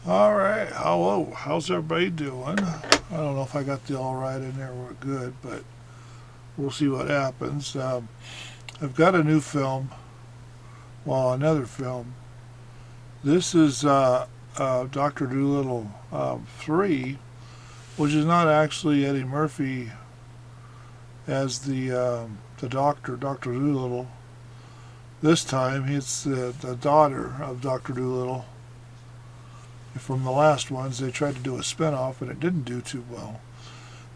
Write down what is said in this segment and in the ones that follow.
All right, hello. How's everybody doing? I don't know if I got the all right in there or good, but we'll see what happens. I've got a new film. Well, another film. This is Dr. Dolittle 3, which is not actually Eddie Murphy as the doctor, Dr. Dolittle. This time, it's the daughter of Dr. Dolittle. From the last ones, they tried to do a spinoff, and it didn't do too well.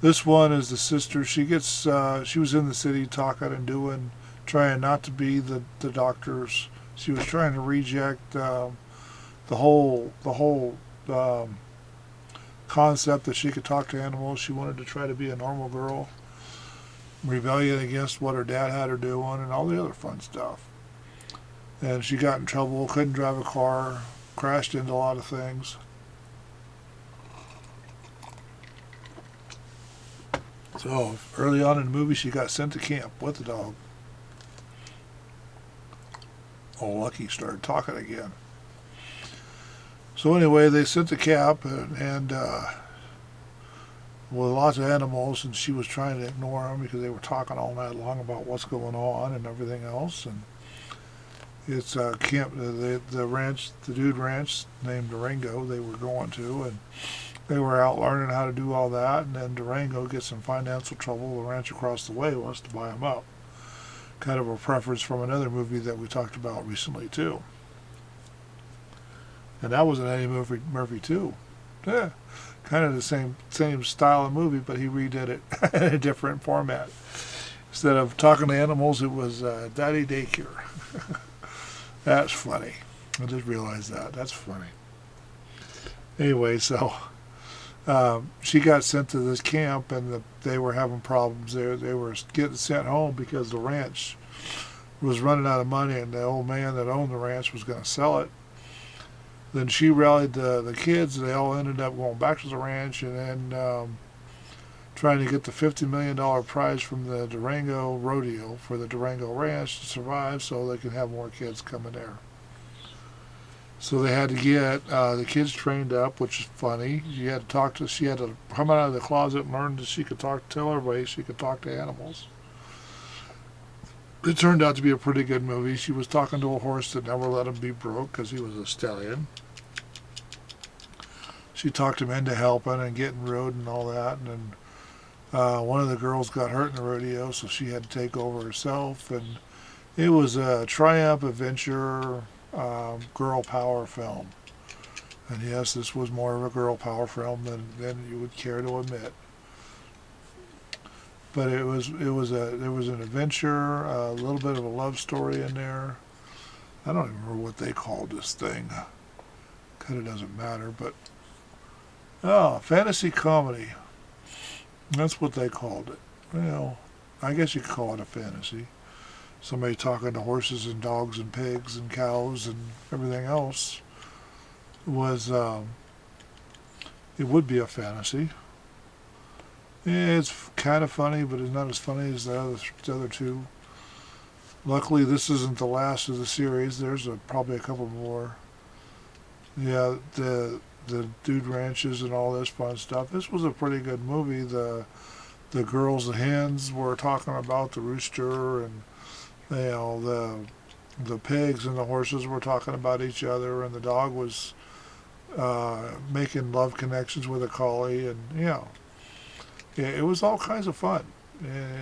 This one is the sister. She was in the city talking and doing, trying not to be the doctors. She was trying to reject the whole concept that she could talk to animals. She wanted to try to be a normal girl, rebellion against what her dad had her doing, and all the other fun stuff. And she got in trouble, couldn't drive a car, crashed into a lot of things. So early on in the movie, she got sent to camp with the dog. Oh, Lucky started talking again. So anyway, they sent the camp and with lots of animals, and she was trying to ignore them because they were talking all night long about what's going on and everything else. And it's camp, the ranch, the dude ranch named Durango they were going to, and they were out learning how to do all that, and then Durango gets in financial trouble. The ranch across the way wants to buy him up. Kind of a preference from another movie that we talked about recently too. And that was an Eddie Murphy too. Yeah, kind of the same style of movie, but he redid it in a different format. Instead of talking to animals, it was Daddy Daycare. That's funny. I just realized that. That's funny. Anyway, so she got sent to this camp, and they were having problems there. They were getting sent home because the ranch was running out of money, and the old man that owned the ranch was going to sell it. Then she rallied the kids. They all ended up going back to the ranch, and then trying to get the $50 million prize from the Durango rodeo for the Durango ranch to survive so they could have more kids coming there. So they had to get the kids trained up, which is funny. She had to come out of the closet and learn that she could tell everybody she could talk to animals. It turned out to be a pretty good movie. She was talking to a horse that never let him be broke because he was a stallion. She talked him into helping and getting rode and all that, and then one of the girls got hurt in the rodeo, so she had to take over herself. And it was a triumph adventure girl power film. And yes, this was more of a girl power film than you would care to admit. But there was an adventure, a little bit of a love story in there. I don't even remember what they called this thing. Kind of doesn't matter, but fantasy comedy. That's what they called it. Well, I guess you could call it a fantasy. Somebody talking to horses and dogs and pigs and cows and everything else was, it would be a fantasy. Yeah, it's kind of funny, but it's not as funny as the other two. Luckily, this isn't the last of the series. There's probably a couple more. Yeah, the dude ranches and all this fun stuff. This was a pretty good movie. The girls, the hens were talking about the rooster, and the pigs and the horses were talking about each other, and the dog was making love connections with a collie, and it was all kinds of fun.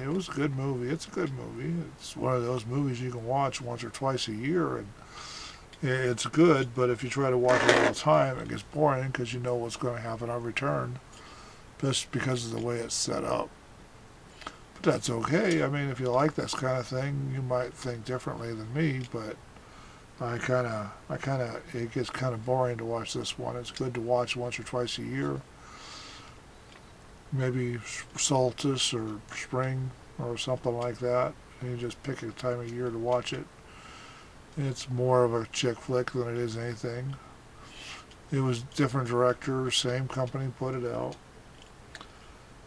It was a good movie. It's a good movie. It's one of those movies you can watch once or twice a year, and it's good, but if you try to watch it all the time, it gets boring because you know what's going to happen on return, just because of the way it's set up. But that's okay. I mean, if you like this kind of thing, you might think differently than me, but it gets kind of boring to watch this one. It's good to watch once or twice a year. Maybe solstice or spring or something like that. And you just pick a time of year to watch it. It's more of a chick flick than it is anything. It was different directors, same company put it out.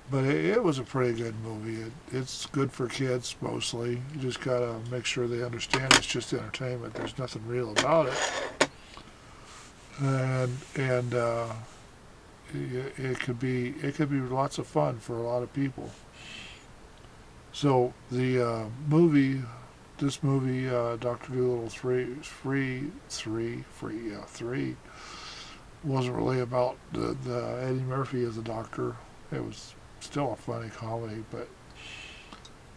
But it was a pretty good movie. It's good for kids mostly. You just gotta make sure they understand it's just entertainment. There's nothing real about it. and it could be lots of fun for a lot of people. So the this movie, Dr. Dolittle 3, wasn't really about the Eddie Murphy as a doctor. It was still a funny comedy, but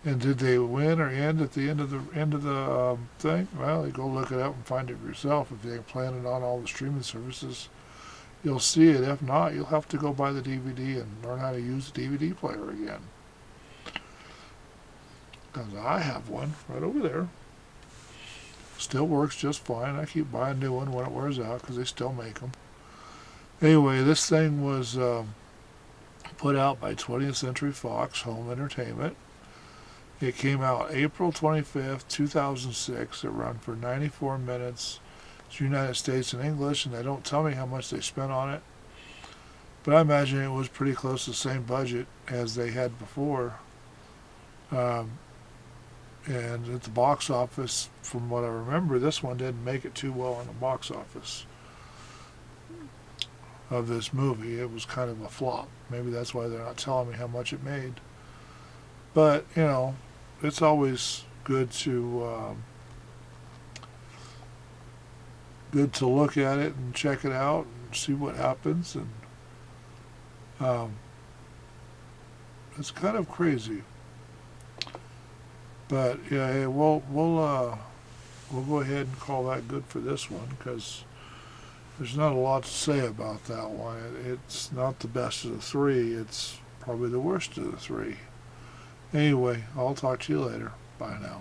and did they win or end at the end of the thing? Well, you go look it up and find it for yourself. If they plan it on all the streaming services, you'll see it. If not, you'll have to go buy the DVD and learn how to use the DVD player again. Because I have one right over there. Still works just fine. I keep buying a new one when it wears out because they still make them. Anyway, this thing was put out by 20th Century Fox Home Entertainment. It came out April 25th, 2006. It ran for 94 minutes. It's United States in English, and they don't tell me how much they spent on it. But I imagine it was pretty close to the same budget as they had before. And at the box office, from what I remember, this one didn't make it too well in the box office of this movie. It was kind of a flop. Maybe that's why they're not telling me how much it made. But, you know, it's always good to look at it and check it out and see what happens. And it's kind of crazy. But yeah, we'll go ahead and call that good for this one, because there's not a lot to say about that one. It's not the best of the three. It's probably the worst of the three. Anyway, I'll talk to you later. Bye now.